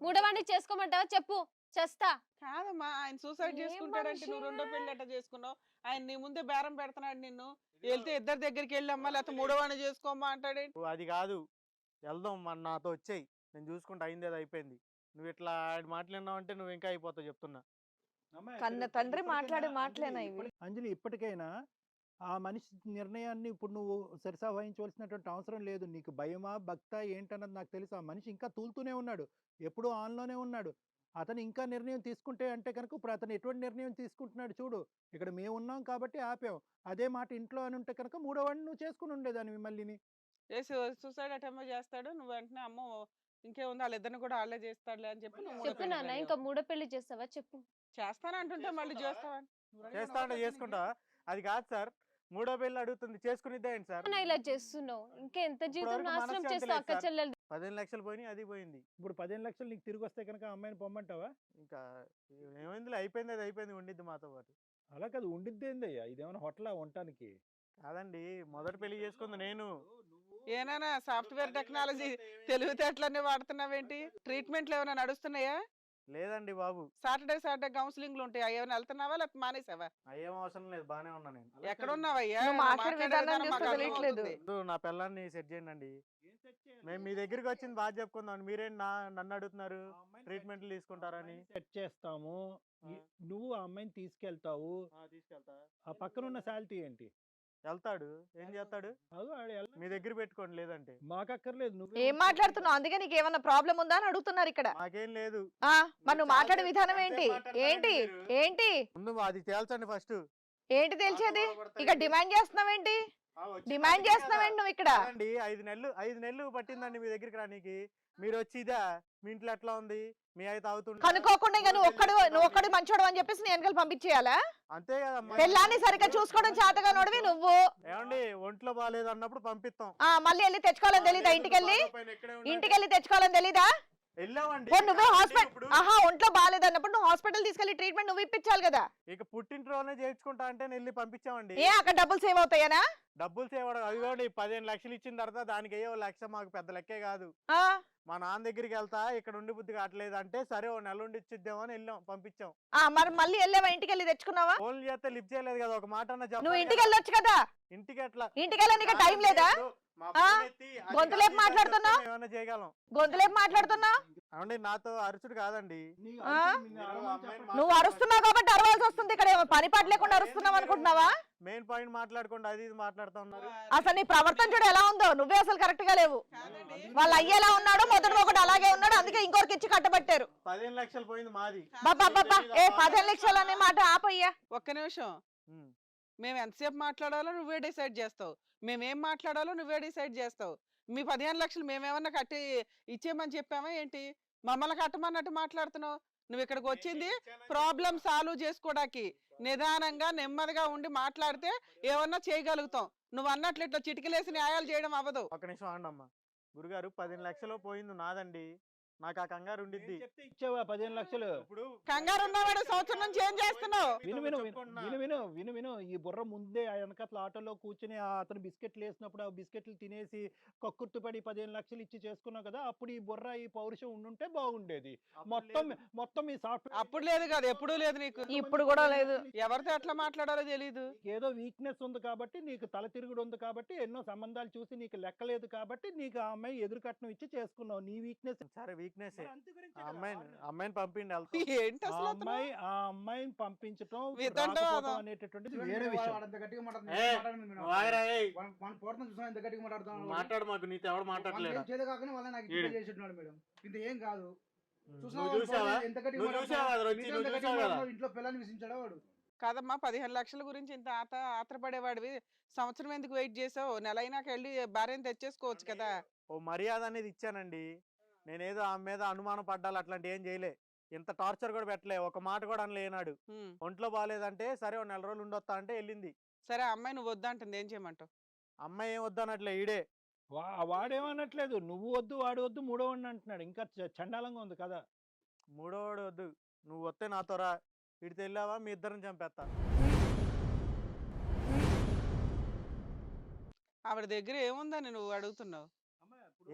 మూడవాడిని చేసుకోమంటావా? చెప్పు, చేస్తా. కాదమ్మా, ఆయన సూసైడ్ ఏం చేసుకుంటాడంటే నువ్వు మనిషి? రెండో పెళ్లి అట్ట చేసుకున్నావు. ఆయన నీ ముందే బేరం పెడుతున్నాడు నిన్ను. వెళ్తే ఇద్దరి దగ్గరికి వెళ్ళమ్మా, లేకపోతే మూడోవాడిని చేసుకోమ్మా అంటాడేంటి? నువ్వు అది కాదు, వెళ్దాం, మన నాతో వచ్చేయి, నేను చూసుకుంటా, అయింది అది అయిపోయింది. నువ్వు ఇట్లా ఆడి మాట్లాడినావు అంటే నువ్వు ఇంకా అయిపోతావు చెప్తున్నా. కన్న తండ్రి మాట్లాడే మాటలేనా ఇవి? అంజలి, ఇప్పటికైనా ఆ మనిషి నిర్ణయాన్ని ఇప్పుడు నువ్వు సరిసా వహించవలసినటువంటి అవసరం లేదు. నీకు భయమా భక్త ఏంటన్నది నాకు తెలుసు. ఆ మనిషి ఇంకా తూలుతూనే ఉన్నాడు, ఎప్పుడూ ఆన్లోనే ఉన్నాడు. అతను ఇంకా నిర్ణయం తీసుకుంటే అంటే కనుక ఇప్పుడు అతను ఎటువంటి నిర్ణయం తీసుకుంటున్నాడు చూడు. ఇక్కడ మేము ఉన్నాం కాబట్టి ఆపాం. అదే మాట ఇంట్లో అని ఉంటే కనుక మూడోవాడిని నువ్వు చేసుకుని ఉండేదాన్ని మళ్ళీని. చేసి సూసైడ్ అటెంప్ట్ చేస్తాడు. నువ్వు వెంటనే అమ్మో ఇంకేముంది వాళ్ళిద్దరిని కూడా వాళ్ళే చేస్తాడులే అని చెప్పి నువ్వు మూడో చెప్పు పెళ్లికి నాన్న, వెళ్ళావు. ఇంకా మూడో పెళ్లి చేస్తావా? చెప్పు. చేస్తానంటుంటే మళ్ళీ చేస్తావా? చేస్తా అంటే చేసుకుంటా. అది కాదు సార్, మూడో పెళ్ళి అడుగుతుంది, చేసుకునిద్దా ఏంటి సార్? నాన్న, ఇలా చేస్తున్నావు ఇంకా ఎంత జీవితం ఇప్పటివరకు నాశనం మనశ్శాంతి చేస్తావు లేదు అక్క సార్. చెల్లెలు. 15 లక్షలు పోయినాయి, అది పోయింది. ఇప్పుడు 15 లక్షలు నీకు తిరిగి వస్తే కనుక ఆ అమ్మాయిని పొమ్మంటావా? ఇంకా ఏమైందిలే, అయిపోయింది అది అయిపోయింది, ఉండిద్ది మాతో పాటు. అలా కాదు, ఉండిద్దేందయ్యా, ఇదేమైనా హోటలా ఉండటానికి? కాదండి, మొదటి పెళ్లి చేసుకుంది నేను. ఏనానా సాఫ్ట్వేర్ టెక్నాలజీ తెలివితేటలన్నీ వాడుతున్నావేంటి? ట్రీట్మెంట్లు ఏమైనా నడుస్తున్నాయా? లేదండి బాబు, సాటర్డే కౌన్సిలింగ్లు ఉంటాయి. అవి ఏమైనా వెళ్తున్నావా లేకపోతే మానేసావా? అయ్యేం అవసరం లేదు, బానే ఉన్నా నేను. ఎక్కడున్నావయ్యా? నువ్వు నువ్వు మాట్లాడే మాట్లాడే విధానం విధానం చూస్తే మాకు తెలియట్లేదు. అర్థమవుతుంది. ముందు నా పిల్లాన్ని సెట్ చేయండి. మేము మీ దగ్గరికి వచ్చింది బాగా చెప్పుకుందాం, మీరేంటి నన్ను అడుగుతున్నారు ట్రీట్మెంట్లు తీసుకుంటారని. సెట్ చేస్తాము. నువ్వు ఆ అమ్మాయిని తీసుకెళ్తావు. తీసుకెళ్తా. ఆ పక్కన ఉన్న శాలిటీ ఏంటి? వెళ్తాడు, ఏం చేస్తాడు? అదో ఆడు మీ దగ్గర పెట్టుకోండి, లేదంటే మాకక్కర్లేదు. నువ్వు ఏం మాట్లాడుతున్నావు? అందుకే నీకు ఏమన్నా ప్రాబ్లం ఉందా అని అడుగుతున్నారు ఇక్కడ. మాకేం లేదు. ఆ మరి నువ్వు మాట్లాడే విధానం ఏంటి? ఏంటి ఏంటి ముందు అది తేల్చండి ఫస్ట్. ఏంటి తెలిసేది? ఇక డిమాండ్ చేస్తున్నావేంటి? డిమాండ్ చేస్తున్నావేంటి నువ్వు ఇక్కడ? 5 నెలలు పట్టిందండి మీ దగ్గరికి రానికి. మీరు వచ్చి ఇదా మీ ఇంట్లో ఎట్లా ఉంది, మీ అయితే అవుతుంది కనుక్కోకుండా ఇక నువ్వు ఒక్కడు మంచోడు అని చెప్పేసి నేను వెనకాల పంపించేయాలా? అంతే కదమ్మా. పెళ్ళాన్ని సరిగ్గా చూసుకోవడం చేతగా నోడివి నువ్వు. ఏమండి, ఒంట్లో బాగాలేదు అన్నప్పుడు పంపిస్తాం. మళ్ళీ వెళ్ళి తెచ్చుకోవాలని తెలీదా? ఇంటికెళ్ళి తెచ్చుకోవాలని తెలీదా? వెళ్ళామండి. నువ్వే హాస్పిటల్ ఇప్పుడు ఒంట్లో బాగాలేదు అన్నప్పుడు నువ్వు హాస్పిటల్ తీసుకెళ్లి ట్రీట్మెంట్ నువ్వు ఇప్పించాలి కదా. ఇక పుట్టింట్లోనే చేర్చుకుంటా అంటే వెళ్ళి పంపించామండి. ఏ అక్కడ డబ్బులు సేవ్ అవుతాయనా? డబ్బులు సేవడం అది కూడా 15 లక్షలు ఇచ్చిన తర్వాత దానికి అయ్యే 1 లక్ష మాకు పెద్ద లెక్కే కాదు. ఆ, మా నాన్న దగ్గరికి వెళ్తా, ఇక్కడ ఉండి బుద్ధి కావట్లేదు అంటే సరే 1 నెల ఉండి ఇచ్చిద్దాం అని వెళ్ళాం, పంపించాం. మరి మళ్ళీ వెళ్ళావా? ఇంటికి వెళ్ళి తెచ్చుకున్నావా? ఫోన్లు చేస్తే లిఫ్ట్ చేయలేదు కదా, ఒక మాట అన్న నువ్వు ఇంటికి వెళ్ళొచ్చు కదా. ఇంటికి ఎట్లా ఇంటికి వెళ్ళడానికి టైం లేదా? గొంతులేపు మాట్లాడుతున్నావు? ఏమన్నా చేయగలం. గొంతులేపు మాట్లాడుతున్నావు? అవునండి, నాతో అరుచుడు కాదండి. నువ్వు అరుస్తున్నావు కాబట్టి అరవాల్సి వస్తుంది. ఇక్కడ ఏమో పని పాట లేకుండా అరుస్తున్నావు అనుకుంటున్నావా? మెయిన్ పాయింట్ మాట్లాడుకుంటూ అది ఇది మాట్లాడుతూ ఉన్నారు. అసలు నీ ప్రవర్తన చూడు ఎలా ఉందో. నువ్వే అసలు కరెక్ట్ గా లేవు. వాళ్ళు అయ్యేలా ఉన్నాడు, మొదటి ఒకటి అలాగే ఉన్నాడు, అందుకే ఇంకొకరికి ఇచ్చి కట్టబెట్టారు. 15 లక్షలు పోయింది మాది. బాబా 15 లక్షలు అనే మాట ఆపయ్యా. ఒక్క నిమిషం. ఉమ్. మేము ఎంతసేపు మాట్లాడాలో నువ్వే డిసైడ్ చేస్తావు. మేమేం మాట్లాడాలో నువ్వే డిసైడ్ చేస్తావు. మీ 15 లక్షలు మేమేమన్నా కట్టి ఇచ్చేయమని చెప్పామా ఏంటి? మమ్మల్ని కట్టమన్నట్టు మాట్లాడుతున్నావు. నువ్వు ఇక్కడికి వచ్చింది ప్రాబ్లం సాల్వ్ చేసుకోవడానికి. నిదానంగా నెమ్మదిగా ఉండి మాట్లాడితే ఏమన్నా చేయగలుగుతాం. నువ్వు అన్నట్లు ఇట్లా చిటికలేసి న్యాయాలు చేయడం అవ్వదు. ఒక నిమిషం ఆగండి అమ్మా. గురుగారు 15 లక్షలు పోయింది నాదండి, నాకు ఆ కంగారు ఉండిద్ది. చెప్తే ఇచ్చావా 15 లక్షలు? ఇప్పుడు కంగారు ఉన్నవాడు సంవత్సరం నుంచి ఏం చేస్తున్నావు? విను విను విను విను విను విను విను ఈ బుర్ర ముందే ఆ వెనకట్ల ఆటోలో కూర్చుని అతను బిస్కెట్లు వేసినప్పుడు ఆ బిస్కెట్లు తినేసి కక్కుర్తిపడి 15 లక్షలు ఇచ్చి చేసుకున్నావు కదా, అప్పుడు ఈ బుర్ర ఈ పౌరుషం ఉండుంటే బాగుండేది. మొత్తం మొత్తం ఈ సాఫ్ట్వేర్ అప్పుడు లేదు కదా, ఎప్పుడు లేదు నీకు. ఇప్పుడు కూడా లేదు. ఎవరితో ఎట్లా మాట్లాడాలో తెలీదు. ఏదో వీక్నెస్ ఉంది కాబట్టి, నీకు తల తిరుగుడు ఉంది కాబట్టి, ఎన్నో సంబంధాలు చూసి నీకు లెక్కలేదు కాబట్టి నీకు ఆ అమ్మాయి ఎదురు కట్నం ఇచ్చి చేసుకున్నావు. నీ వీక్నెస్ సరే వీక్నెస్ గురించి అమ్మాయిని పంపిండి వెళ్తాం. ఏంటి అసలు అతను? ఆ అమ్మాయిని పంపించటం వితండవాదం. రాకపోవటం అనేటటువంటిది వేరే విషయం. వాడు అంత గట్టిగా మాట్లాడు, మాకు నీతో ఎవడు మాట్లాడలేదు. చేతకాకనే వాళ్ళని నాకు ఈడు. ఇట్లా చేసేట్టున్నాడు మేడం. ఇంత ఏం కాదు. నువ్వు చూసావా? ఎంత గట్టిగా నువ్వు చూసావా? అది వచ్చి మీతో నువ్వు ఎంత గట్టిగా చూసావు కదా? మాట్లాడావు, ఇంట్లో పిల్లల్ని విసిగించాడా వాడు? కాదమ్మా, 15 లక్షల గురించి ఇంత ఆత్రపడేవాడివి సంవత్సరం ఎందుకు వెయిట్ చేసావు? నెల అయినాక వెళ్ళి భార్యను తెచ్చేసుకోవచ్చు కదా. ఓ మర్యాద అనేది ఇచ్చానండి. నేనేదో ఆమె మీద అనుమానం పడ్డాలి అట్లాంటి ఏం చేయలే. ఇంత టార్చర్ కూడా పెట్టలే, ఒక మాట కూడా అనలేనాడు. ఉమ్. ఒంట్లో బాగాలేదంటే సరే ఓ 4 రోజులు ఉండొస్తా అంటే వెళ్ళింది. సరే, అమ్మాయి నువ్వు వద్దంటుంది, ఏం చేయమంటావు? అమ్మాయి ఏం వద్దనట్లే, ఈడే. వాడేమనట్లేదు, నువ్వు వద్దు వాడు వద్దు మూడో వాడిని అంటున్నాడు. ఇంకా చండాలంగా ఉంది కదా. మూడోవాడు వద్దు, నువ్వు వస్తే నాతో రా. ఇటు వెళ్ళావా మీ ఇద్దరిని చంపేస్తా. ఆవిడ దగ్గర ఏముందని నువ్వు అడుగుతున్నావు?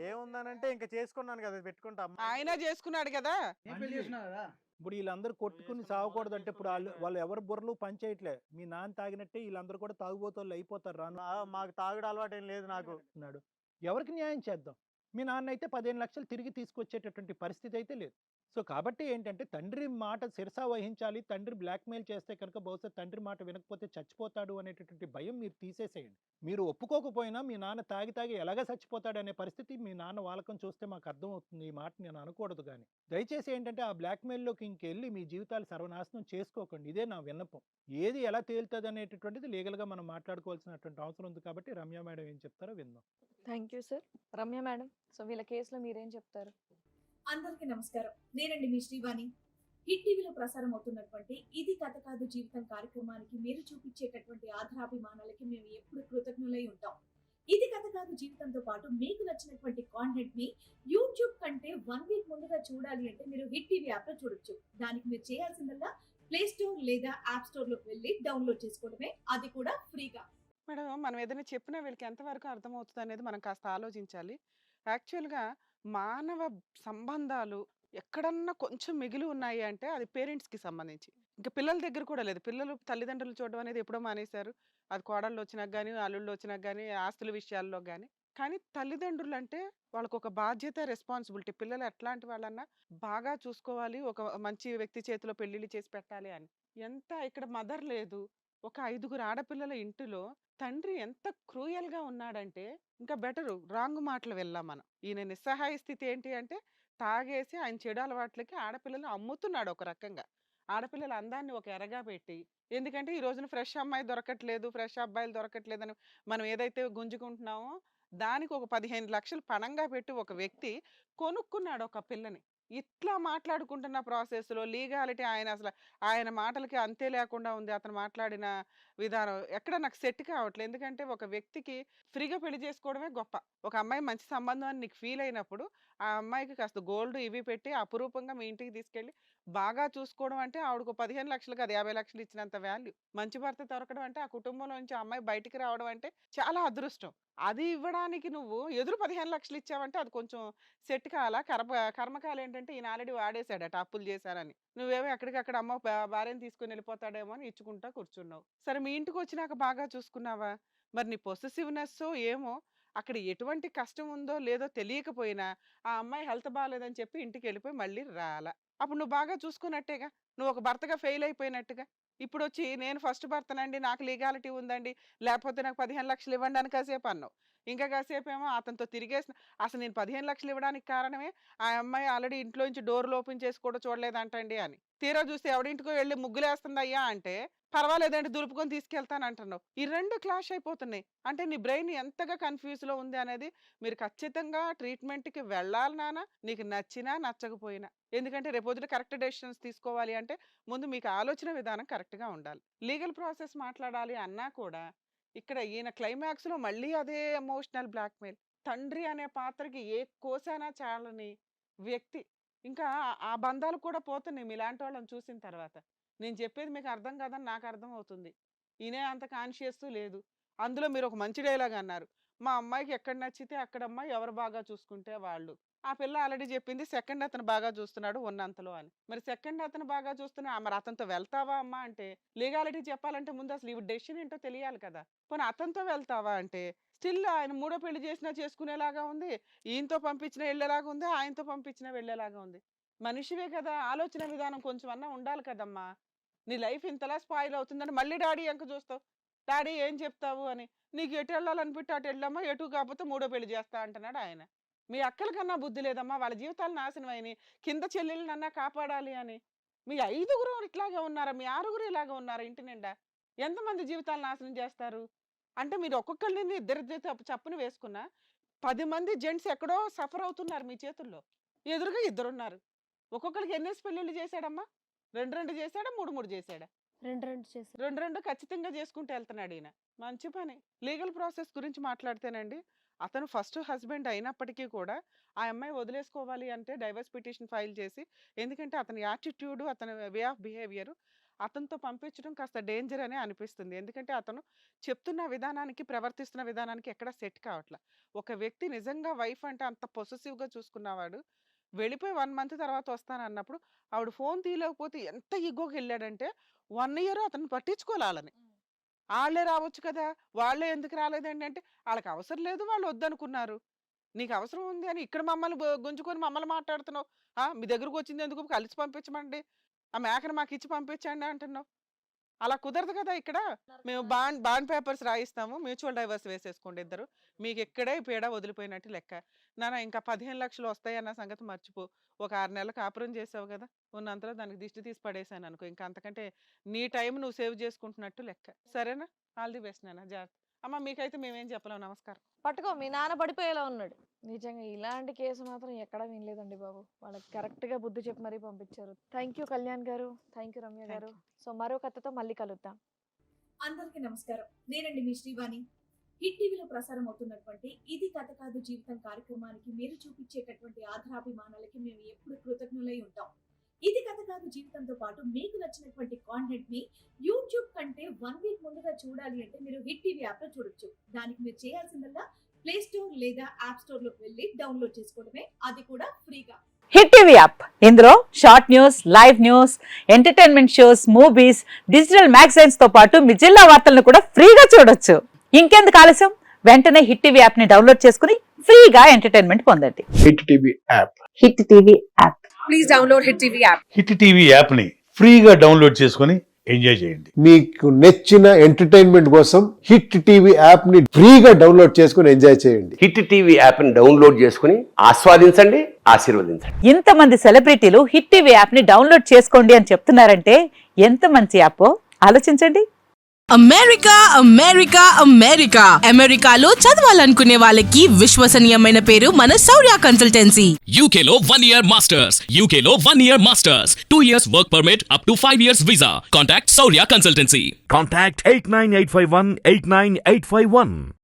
ఏముందనంటే ఇంకా చేసుకున్నాను కదా, పెట్టుకుంటా. ఆయన చేసుకున్నాడు కదా. నేను పెళ్లి చేసినా కదా. ఇప్పుడు వీళ్ళందరూ కొట్టుకుని సాగకూడదు అంటే ఇప్పుడు వాళ్ళు ఎవరి బుర్రలు పని చేయట్లే. మీ నాన్న తాగినట్టే వీళ్ళందరూ కూడా తాగుబోతోళ్ళు అయిపోతారు రాను మాకు తాగుడు అలవాటు ఏం లేదు నాకు. అన్నాడు. ఎవరికి న్యాయం చేద్దాం? మీ నాన్న అయితే 15 లక్షలు తిరిగి తీసుకొచ్చేటటువంటి పరిస్థితి అయితే లేదు. సో కాబట్టి ఏంటంటే తండ్రి మాట శిరసా వహించాలి. తండ్రి బ్లాక్మెయిల్ చేస్తే కనుక బహుశా తండ్రి మాట వినకపోతే చచ్చిపోతాడు అనేటటువంటి భయం మీరు తీసేసేయండి. మీరు ఒప్పుకోకపోయినా మీ నాన్న తాగి ఎలాగ చచ్చిపోతాడు అనే పరిస్థితి మీ నాన్న వాళ్ళకం చూస్తే మాకు అర్థమవుతుంది. ఈ మాట నేను అనకూడదు కానీ దయచేసి ఏంటంటే ఆ బ్లాక్మెయిల్లోకి ఇంకెళ్ళి మీ జీవితాలు సర్వనాశనం చేసుకోకండి. ఇదే నా విన్నపం. ఏది ఎలా తేలుతుంది అనేటటువంటిది లీగల్గా మనం మాట్లాడుకోవాల్సినటువంటి అవసరం ఉంది. కాబట్టి రమ్య మేడం ఏం చెప్తారో విందాం. Thank you sir. Ramya madam, so వీళ్ళ కేసులో మీరేం చెప్తారు? అందరికీ నమస్కారం. నేనండి మీ శ్రీవాణి. హిట్ టీవీలో ప్రసారం అవుతున్నటువంటి ఇది కథ కాదు జీవితం కార్యక్రమానికి మీరు చూపించేటటువంటి ఆధారాభిమానాలకి మేము ఎప్పుడు కృతజ్ఞులై ఉంటాం. ఇది కథ కాదు జీవితంతో పాటు మీకు నచ్చినటువంటి కాంటెంట్ ని యూట్యూబ్ కంటే 1 వీక్ ముందుగా చూడాలి అంటే మీరు హిట్ టీవీ యాప్ లో చూడొచ్చు. దానికి మీరు చేయాల్సిందల్లా ప్లే స్టోర్ లేదా యాప్ స్టోర్ లోకి వెళ్ళి డౌన్లోడ్ చేసుకోవడమే, అది కూడా ఫ్రీగా. మేడం, మనం ఏదైనా చెప్పినా వీళ్ళకి ఎంతవరకు అర్థమవుతుంది అనేది మనం కాస్త ఆలోచించాలి. యాక్చువల్గా మానవ సంబంధాలు ఎక్కడన్నా కొంచెం మిగిలి ఉన్నాయి అంటే అది పేరెంట్స్కి సంబంధించి. ఇంకా పిల్లల దగ్గర కూడా లేదు. పిల్లలు తల్లిదండ్రులు చూడడం అనేది ఎప్పుడో మానేశారు. అది కోడళ్ళు వచ్చినాక కానీ, అల్లుళ్ళు వచ్చినాక కానీ, ఆస్తుల విషయాల్లో కానీ. కానీ తల్లిదండ్రులు అంటే వాళ్ళకు ఒక బాధ్యత, రెస్పాన్సిబిలిటీ. పిల్లలు ఎట్లాంటి వాళ్ళన్నా బాగా చూసుకోవాలి, ఒక మంచి వ్యక్తి చేతిలో పెళ్లిళ్ళు చేసి పెట్టాలి అని. ఎంత ఇక్కడ మదర్ లేదు, ఒక 5గురు ఆడపిల్లల ఇంటిలో తండ్రి ఎంత క్రూయల్గా ఉన్నాడంటే ఇంకా బెటరు. రాంగ్ మాటలు వెళ్ళాం మనం. ఈయన నిస్సహాయ స్థితి ఏంటి అంటే తాగేసి ఆయన చెడు అలవాట్లకి ఆడపిల్లలు అమ్ముతున్నాడు ఒక రకంగా. ఆడపిల్లల అందాన్ని ఒక ఎరగా పెట్టి, ఎందుకంటే ఈ రోజున ఫ్రెష్ అమ్మాయి దొరకట్లేదు, ఫ్రెష్ అబ్బాయిలు దొరకట్లేదని మనం ఏదైతే గుంజుకుంటున్నామో దానికి ఒక 15 లక్షలు పణంగా పెట్టి ఒక వ్యక్తి కొనుక్కున్నాడు ఒక పిల్లని. ఇట్లా మాట్లాడుకుంటున్న ప్రాసెస్లో లీగాలిటీ ఆయన మాటలకి అంతే లేకుండా ఉంది. అతను మాట్లాడిన విధానం ఎక్కడ నాకు సెట్ కావట్లేదు. ఎందుకంటే ఒక వ్యక్తికి ఫ్రీగా పెళ్లి చేసుకోవడమే గొప్ప. ఒక అమ్మాయి మంచి సంబంధం అని నీకు ఫీల్ అయినప్పుడు ఆ అమ్మాయికి కాస్త గోల్డ్ ఇవి పెట్టి అపురూపంగా మీ ఇంటికి తీసుకెళ్ళి బాగా చూసుకోవడం అంటే ఆవిడకు 15 లక్షలు కాదు 50 లక్షలు ఇచ్చినంత వాల్యూ. మంచి భర్త దొరకడం అంటే ఆ కుటుంబంలో నుంచి అమ్మాయి బయటికి రావడం అంటే చాలా అదృష్టం. అది ఇవ్వడానికి నువ్వు ఎదురు 15 లక్షలు ఇచ్చావంటే అది కొంచెం సెట్ కావాలా. కర్మకాలు ఏంటంటే ఈయన ఆల్రెడీ వాడేశాడట అప్పులు చేశారని. నువ్వేమో ఎక్కడికక్కడ అమ్మ భార్యను తీసుకుని వెళ్ళిపోతాడేమో అని ఇచ్చుకుంటా కూర్చున్నావు. సరే, మీ ఇంటికి వచ్చినాక బాగా చూసుకున్నావా? మరి నీ పొసెసివ్నెస్ ఏమో అక్కడ ఎటువంటి కష్టం ఉందో లేదో తెలియకపోయినా ఆ అమ్మాయి హెల్త్ బాగాలేదని చెప్పి ఇంటికి వెళ్ళిపోయి మళ్ళీ రాలా. అప్పుడు నువ్వు బాగా చూసుకున్నట్టేగా, నువ్వు ఒక భర్తగా ఫెయిల్ అయిపోయినట్టుగా. ఇప్పుడు వచ్చి నేను ఫస్ట్ భర్తనండి, నాకు లీగాలిటీ ఉందండి, లేకపోతే నాకు 15 లక్షలు ఇవ్వండి అని కాసేపు అన్నావు. ఇంకా కాసేపు ఏమో అతనితో తిరిగేసిన. అసలు నేను 15 లక్షలు ఇవ్వడానికి కారణమే ఆ అమ్మాయి ఆల్రెడీ ఇంట్లో నుంచి డోర్లు ఓపెన్ చేసి కూడా చూడలేదంటండి అని. తీరా చూస్తే ఎవడింటికో వెళ్ళి ముగ్గులేస్తుంది అయ్యా అంటే పర్వాలేదండి దులుపుకొని తీసుకెళ్తాను అంటున్నావు. ఈ రెండు క్లాష్ అయిపోతున్నాయి. అంటే నీ బ్రెయిన్ ఎంతగా కన్ఫ్యూజ్ లో ఉంది అనేది మీరు ఖచ్చితంగా ట్రీట్మెంట్కి వెళ్ళాలి నాన్న, నీకు నచ్చినా నచ్చకపోయినా. ఎందుకంటే రేపొద్దున కరెక్ట్ డెసిషన్స్ తీసుకోవాలి అంటే ముందు మీకు ఆలోచన విధానం కరెక్ట్గా ఉండాలి. లీగల్ ప్రాసెస్ మాట్లాడాలి అన్నా కూడా ఇక్కడ ఈయన క్లైమాక్స్ లో మళ్ళీ అదే ఎమోషనల్ బ్లాక్మెయిల్. తండ్రి అనే పాత్రకి ఏ కోసానా చాలని వ్యక్తి. ఇంకా ఆ బంధాలు కూడా పోతున్నాయి మీలాంటి వాళ్ళని చూసిన తర్వాత. నేను చెప్పేది మీకు అర్థం కాదని నాకు అర్థం అవుతుంది. ఈయనే అంత కాన్షియస్ లేదు. అందులో మీరు ఒక మంచి డైలాగ్ అన్నారు, మా అమ్మాయికి ఎక్కడ నచ్చితే అక్కడ అమ్మాయి ఎవరు బాగా చూసుకుంటే వాళ్ళు. ఆ పిల్ల ఆల్రెడీ చెప్పింది సెకండ్ అతను బాగా చూస్తున్నాడు ఉన్నంతలో అని. మరి సెకండ్ అతను బాగా చూస్తున్నా మరి అతనితో వెళ్తావా అమ్మా అంటే లీగాలిటీ చెప్పాలంటే ముందు అసలు ఈ డెసిషన్ ఏంటో తెలియాలి కదా. పోనీ అతనితో వెళ్తావా అంటే స్టిల్ ఆయన మూడో పెళ్లి చేసినా చేసుకునేలాగా ఉంది, ఈయనతో పంపించినా వెళ్ళేలాగా ఉంది, ఆయనతో పంపించినా వెళ్ళేలాగా ఉంది. మనిషివే కదా, ఆలోచన విధానం కొంచెం అన్నా ఉండాలి కదమ్మా. నీ లైఫ్ ఇంతలా స్పాయిల్ అవుతుందని మళ్ళీ డాడీ ఎంక చూస్తావు. డాడీ ఏం చెప్తావు అని. నీకు ఎటు వెళ్ళాలనిపిస్తే అటు వెళ్ళమ్మా, ఎటు కాకపోతే మూడో పెళ్లి చేస్తా అంటున్నాడు ఆయన. మీ అక్కల కన్నా బుద్ధి లేదమ్మా, వాళ్ళ జీవితాలు నాశనం అయినాయి, కింద చెల్లెళ్ళనన్నా కాపాడాలి అని. మీ 5గురు ఇట్లాగే ఉన్నారా, మీ 6గురు ఇలాగే ఉన్నారా ఇంటి నిండా? ఎంతమంది జీవితాలు నాశనం చేస్తారు అంటే మీరు ఒక్కొక్కరిని ఇద్దరు చప్పున వేసుకున్నా 10 మంది జెంట్స్ ఎక్కడో సఫర్ అవుతున్నారు మీ చేతుల్లో. ఎదురుగా ఇద్దరున్నారు. ఒక్కొక్కరికి ఎన్నేసి పెళ్ళిళ్ళు చేశాడమ్మా? 2 చేశాడా, 3 చేశాడా? 2 చేసి 2 ఖచ్చితంగా చేసుకుంటూ వెళ్తున్నాడు ఈయన. మంచి పని. లీగల్ ప్రాసెస్ గురించి మాట్లాడితేనండి, అతను ఫస్ట్ హస్బెండ్ అయినప్పటికీ కూడా ఆ అమ్మాయి వదిలేసుకోవాలి అంటే డైవర్స్ పిటిషన్ ఫైల్ చేసి, ఎందుకంటే అతని యాటిట్యూడ్, అతని వే ఆఫ్ బిహేవియర్ అతనితో పంపించడం కాస్త డేంజర్ అనే అనిపిస్తుంది. ఎందుకంటే అతను చెప్తున్న విధానానికి, ప్రవర్తిస్తున్న విధానానికి ఎక్కడ సెట్ కావట్లా. ఒక వ్యక్తి నిజంగా వైఫ్ అంటే అంత పొసెసివ్గా చూసుకున్నవాడు వెళ్ళిపోయి 1 మంత్ తర్వాత వస్తానన్నప్పుడు ఆవిడ ఫోన్ తీయలేకపోతే ఎంత ఈగోకి వెళ్ళాడంటే 1 ఇయర్ అతను పట్టించుకోవాలని. వాళ్ళే రావచ్చు కదా, వాళ్ళే ఎందుకు రాలేదండి అంటే వాళ్ళకి అవసరం లేదు, వాళ్ళు వద్దనుకున్నారు. నీకు అవసరం ఉంది అని ఇక్కడ మమ్మల్ని గుంజుకొని మమ్మల్ని మాట్లాడుతున్నావు. మీ దగ్గరకు వచ్చింది ఎందుకు, కలిసి పంపించమండి, ఆ మేకను మాకు ఇచ్చి పంపించండి అంటున్నావు. అలా కుదరదు కదా. ఇక్కడ మేము బాండ్ పేపర్స్ రాయిస్తాము, మ్యూచువల్ డైవర్స్ వేసేసుకోండి ఇద్దరు, మీకు ఇక్కడే పీడ వదిలిపోయినట్టు లెక్క. నాన్న ఇంకా 15 లక్షలు వస్తాయన్న సంగతి మర్చిపో. ఒక 6 నెలలు కాపురం చేసావు కదా, ఉన్నంతలో దానికి దిష్టి తీసి పడేసాను అనుకో. ఇంకా అంతకంటే నీ టైం నువ్వు సేవ్ చేసుకుంటున్నట్టు లెక్క. సరేనా? ఆల్ ది బెస్ట్ నాన్న, జాగ్రత్త. అమ్మ మీకైతే మేమేం చెప్పలేము. నమస్కారం. పట్టుకో, మీ నాన్న పడిపోయేలా ఉన్నాడు. నిజంగా ఇలాంటి కేసు మాత్రం ఎక్కడా వినలేదండి బాబు. వాళ్ళకి కరెక్ట్ గా బుద్ధి చెప్పి మరీ పంపించారు. థ్యాంక్ యూ కళ్యాణ్ గారు, థ్యాంక్ యూ రమ్య గారు. సో మరో కథతో మళ్ళీ కలుద్దాం. అందరికీ నమస్కారం. నేనండి మీ శ్రీవాణి. హిట్ టీవీలో ప్రసారం అవుతున్నటువంటి ఇది కథ కాదు జీవితం కార్యక్రమానికి మీరు చూపించేటటువంటి ఆధారాభిమానాలకి మేము ఎప్పుడు కృతజ్ఞులై ఉంటాం. ఇది కథ కాదు జీవితంతో పాటు మీకు నచ్చినటువంటి కాంటెంట్ ని యూట్యూబ్ కంటే 1 వీక్ ముందుగా చూడాలి అంటే మీరు హిట్ టీవీ యాప్ లో చూడొచ్చు. దానికి మీరు చేయాల్సిందల్లా ప్లే స్టోర్ లేదా యాప్ స్టోర్ లోకి వెళ్ళి డౌన్లోడ్ చేసుకోవడమే, అది కూడా ఫ్రీగా. హిట్ టీవీ యాప్, ఇందులో short news, live news, entertainment shows, movies, digital magazines తో పాటు మీ జిల్లా వార్తలను కూడా ఫ్రీగా చూడొచ్చు. ఇంకెందుకు ఆలస్యం, వెంటనే హిట్ టీవీ యాప్ ని డౌన్లోడ్ చేసుకుని ఫ్రీగా ఎంటర్టైన్మెంట్ పొందండి. Hit TV app, hit TV app, please download hit TV app. Hit TV app ని ఫ్రీగా డౌన్లోడ్ చేసుకుని ఎంజాయ్ చేయండి. మీకు నచ్చిన ఎంటర్టైన్మెంట్ కోసం హిట్ టీవీ యాప్ ని ఫ్రీగా డౌన్లోడ్ చేసుకుని ఎంజాయ్ చేయండి. హిట్ టీవీ యాప్ ని డౌన్లోడ్ చేసుకుని ఆస్వాదించండి, ఆశీర్వదించండి. ఇంతమంది సెలబ్రిటీలు హిట్ టీవీ యాప్ ని డౌన్లోడ్ చేసుకోండి అని చెప్తున్నారంటే ఎంత మంచి యాప్ ఆలోచించండి. అమెరికా అమెరికా అమెరికా అమెరికాలో చదవాలనుకునే వాళ్ళకి విశ్వసనీయమైన పేరు మన శౌర్య కన్సల్టెన్సీ. యూకేలో 1 year masters, యూకేలో 1 year masters, 2 years work permit up to 5 years visa. Contact Saurya Consultancy. Contact 89851 89851.